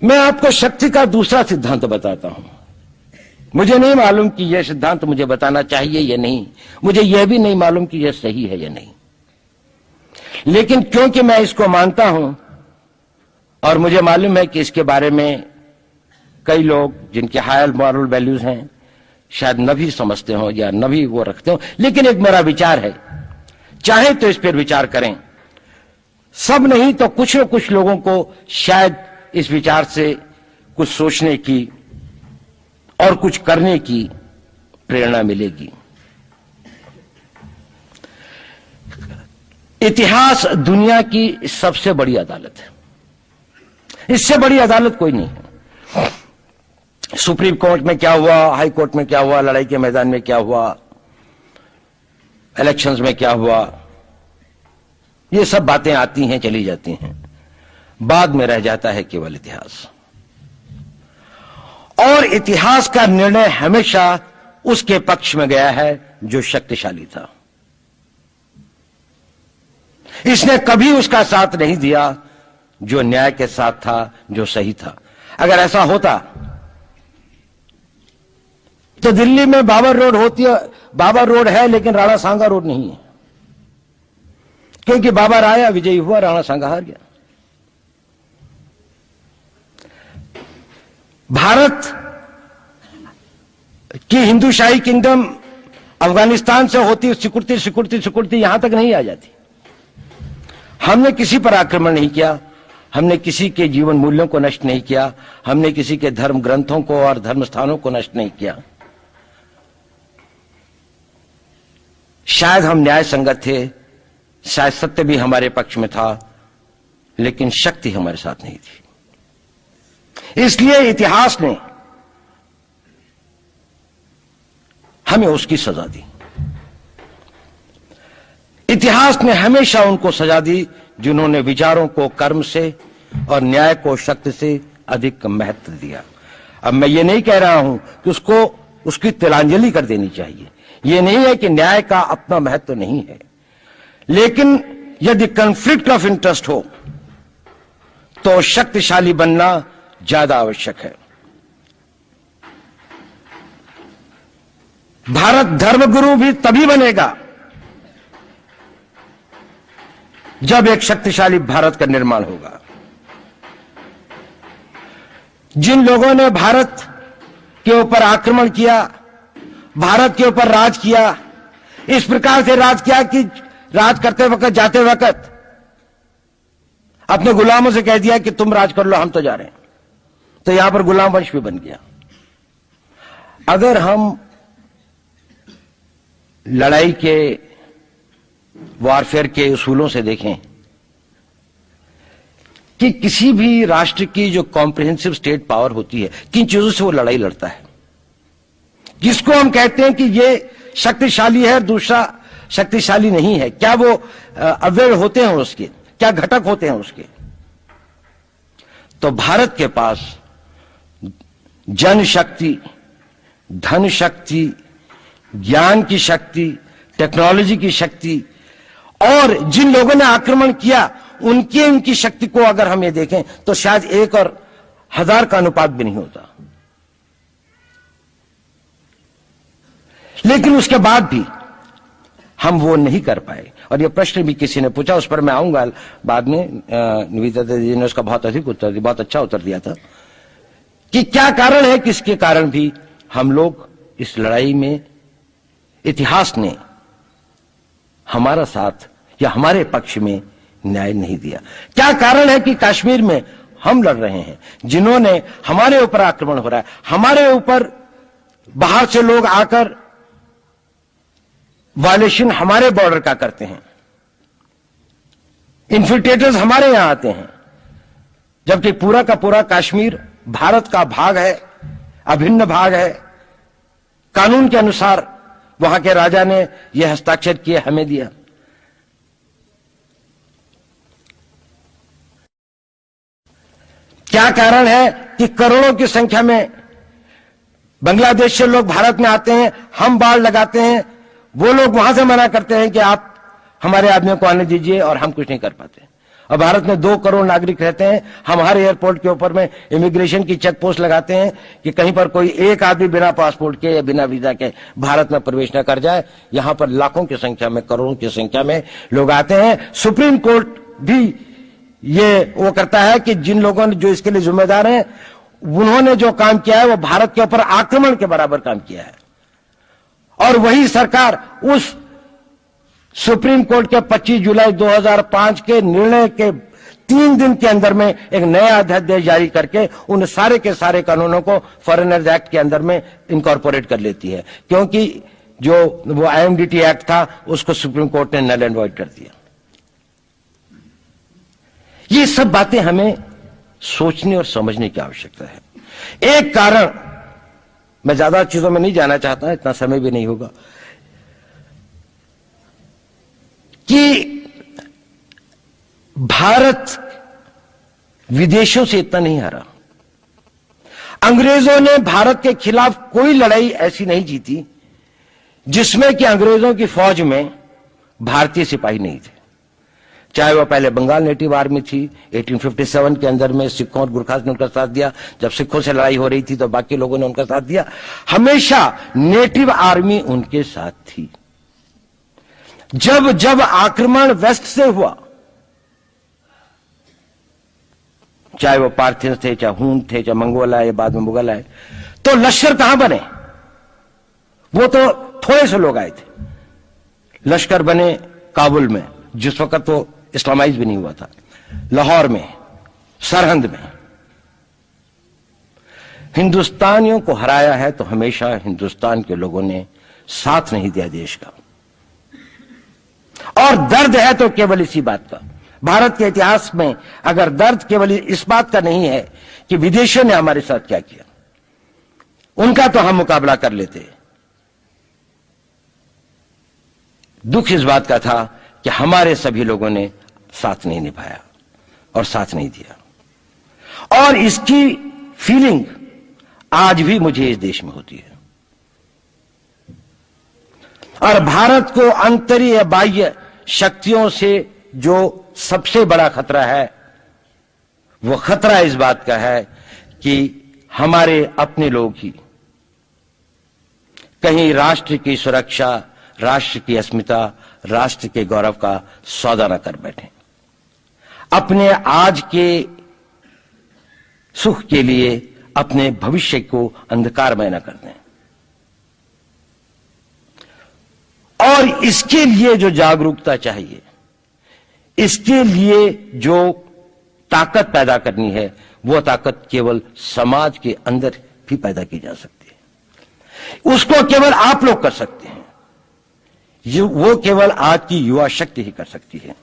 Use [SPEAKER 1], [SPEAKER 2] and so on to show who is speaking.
[SPEAKER 1] मैं आपको शक्ति का दूसरा सिद्धांत बताता हूं। मुझे नहीं मालूम कि यह सिद्धांत मुझे बताना चाहिए या नहीं, मुझे यह भी नहीं मालूम कि यह सही है या नहीं, लेकिन क्योंकि मैं इसको मानता हूं और मुझे मालूम है कि इसके बारे में कई लोग जिनके हायर मॉरल वैल्यूज हैं शायद न भी समझते हो या न भी वो रखते हो, लेकिन एक मेरा विचार है, चाहे तो इस पर विचार करें। सब नहीं तो कुछ न कुछ लोगों को शायद इस विचार से कुछ सोचने की और कुछ करने की प्रेरणा मिलेगी। इतिहास दुनिया की सबसे बड़ी अदालत है, इससे बड़ी अदालत कोई नहीं है। सुप्रीम कोर्ट में क्या हुआ, हाई कोर्ट में क्या हुआ, लड़ाई के मैदान में क्या हुआ, इलेक्शंस में क्या हुआ, ये सब बातें आती हैं चली जाती हैं, बाद में रह जाता है केवल इतिहास। और इतिहास का निर्णय हमेशा उसके पक्ष में गया है जो शक्तिशाली था। इसने कभी उसका साथ नहीं दिया जो न्याय के साथ था, जो सही था। अगर ऐसा होता तो दिल्ली में बाबर रोड होती है, बाबर रोड है लेकिन राणा सांगा रोड नहीं है, क्योंकि बाबर आया, विजयी हुआ, राणा सांगा हार गया। भारत की हिंदूशाही किंगडम अफगानिस्तान से होती सिकुड़ती सिकुड़ती सिकुड़ती यहां तक नहीं आ जाती। हमने किसी पर आक्रमण नहीं किया, हमने किसी के जीवन मूल्यों को नष्ट नहीं किया, हमने किसी के धर्म ग्रंथों को और धर्म स्थानों को नष्ट नहीं किया। शायद हम न्याय संगत थे, शायद सत्य भी हमारे पक्ष में था, लेकिन शक्ति हमारे साथ नहीं थी। इसलिए इतिहास ने हमें उसकी सजा दी। इतिहास ने हमेशा उनको सजा दी जिन्होंने विचारों को कर्म से और न्याय को शक्ति से अधिक महत्व दिया। अब मैं ये नहीं कह रहा हूं कि उसकी तिलांजलि कर देनी चाहिए, ये नहीं है कि न्याय का अपना महत्व नहीं है, लेकिन यदि कॉन्फ्लिक्ट ऑफ इंटरेस्ट हो तो शक्तिशाली बनना ज्यादा आवश्यक है। भारत धर्मगुरु भी तभी बनेगा जब एक शक्तिशाली भारत का निर्माण होगा। जिन लोगों ने भारत के ऊपर आक्रमण किया, भारत के ऊपर राज किया, इस प्रकार से राज किया कि राज करते वक्त, जाते वक्त अपने गुलामों से कह दिया कि तुम राज कर लो, हम तो जा रहे हैं, तो यहां पर गुलाम वंश भी बन गया। अगर हम लड़ाई के वॉरफेयर के उसूलों से देखें कि किसी भी राष्ट्र की जो कॉम्प्रिहेंसिव स्टेट पावर होती है, किन चीजों से वो लड़ाई लड़ता है, किसको हम कहते हैं कि ये शक्तिशाली है, दूसरा शक्तिशाली नहीं है, क्या वो अव्यय होते हैं उसके, क्या घटक होते हैं उसके। तो भारत के पास जनशक्ति, धन शक्ति, ज्ञान की शक्ति, टेक्नोलॉजी की शक्ति, और जिन लोगों ने आक्रमण किया उनकी शक्ति को अगर हम ये देखें तो शायद 1 और 1000 का अनुपात भी नहीं होता। लेकिन उसके बाद भी हम वो नहीं कर पाए। और ये प्रश्न भी किसी ने पूछा, उस पर मैं आऊंगा बाद में। निवेदिता जी ने उसका बहुत अधिक उत्तर दिया, बहुत अच्छा उत्तर दिया था कि क्या कारण है, किसके कारण भी हम लोग इस लड़ाई में इतिहास ने हमारा साथ या हमारे पक्ष में न्याय नहीं दिया। क्या कारण है कि कश्मीर में हम लड़ रहे हैं, जिन्होंने हमारे ऊपर आक्रमण हो रहा है, हमारे ऊपर बाहर से लोग आकर वायलेशन हमारे बॉर्डर का करते हैं, इन्फिल्ट्रेटर्स हमारे यहां आते हैं, जबकि पूरा का पूरा कश्मीर भारत का भाग है, अभिन्न भाग है। कानून के अनुसार वहां के राजा ने यह हस्ताक्षर किए, हमें दिया। क्या कारण है कि करोड़ों की संख्या में बांग्लादेश से लोग भारत में आते हैं, हम बाड़ लगाते हैं, वो लोग वहां से मना करते हैं कि आप हमारे आदमियों को आने दीजिए, और हम कुछ नहीं कर पाते। और भारत में 2 करोड़ नागरिक रहते हैं। हम हर एयरपोर्ट के ऊपर में इमिग्रेशन की चेक पोस्ट लगाते हैं कि कहीं पर कोई एक आदमी बिना पासपोर्ट के या बिना वीजा के भारत में प्रवेश न कर जाए। यहां पर लाखों की संख्या में, करोड़ों की संख्या में लोग आते हैं। सुप्रीम कोर्ट भी ये वो करता है कि जिन लोगों ने जो इसके लिए जिम्मेदार हैं, उन्होंने जो काम किया है वो भारत के ऊपर आक्रमण के बराबर काम किया है। और वही सरकार उस सुप्रीम कोर्ट के 25 जुलाई 2005 के निर्णय के 3 दिन के अंदर में एक नया अध्यादेश जारी करके उन सारे के सारे कानूनों को फॉरेनर्स एक्ट के अंदर में इनकॉर्पोरेट कर लेती है, क्योंकि जो वो IMDT एक्ट था उसको सुप्रीम कोर्ट ने नल एंड वॉइड कर दिया। ये सब बातें हमें सोचने और समझने की आवश्यकता है। एक कारण, मैं ज्यादा चीजों में नहीं जाना चाहता, इतना समय भी नहीं होगा, कि भारत विदेशों से इतना नहीं हारा। अंग्रेजों ने भारत के खिलाफ कोई लड़ाई ऐसी नहीं जीती जिसमें कि अंग्रेजों की फौज में भारतीय सिपाही नहीं थे। चाहे वह पहले बंगाल नेटिव आर्मी थी, 1857 के अंदर में सिखों और गुरखास ने उनका साथ दिया। जब सिखों से लड़ाई हो रही थी तो बाकी लोगों ने उनका साथ दिया। हमेशा नेटिव आर्मी उनके साथ थी। जब जब आक्रमण वेस्ट से हुआ, चाहे वो पार्थियंस थे, चाहे हून थे, चाहे मंगोल आए, बाद में मुगल आए, तो लश्कर कहां बने? वो तो थोड़े से लोग आए थे। लश्कर बने काबुल में, जिस वक्त वो इस्लामाइज भी नहीं हुआ था, लाहौर में, सरहंद में। हिंदुस्तानियों को हराया है तो हमेशा हिंदुस्तान के लोगों ने साथ नहीं दिया देश का। और दर्द है तो केवल इसी बात का। भारत के इतिहास में अगर दर्द केवल इस बात का नहीं है कि विदेशियों ने हमारे साथ क्या किया, उनका तो हम मुकाबला कर लेते। दुख इस बात का था कि हमारे सभी लोगों ने साथ नहीं निभाया और साथ नहीं दिया। और इसकी फीलिंग आज भी मुझे इस देश में होती है। और भारत को आंतरिक या बाह्य शक्तियों से जो सबसे बड़ा खतरा है, वो खतरा इस बात का है कि हमारे अपने लोग ही कहीं राष्ट्र की सुरक्षा, राष्ट्र की अस्मिता, राष्ट्र के गौरव का सौदा न कर बैठे, अपने आज के सुख के लिए अपने भविष्य को अंधकारमय न कर दें। और इसके लिए जो जागरूकता चाहिए, इसके लिए जो ताकत पैदा करनी है, वो ताकत केवल समाज के अंदर भी पैदा की जा सकती है। उसको केवल आप लोग कर सकते हैं। वो केवल आज की युवा शक्ति ही कर सकती है।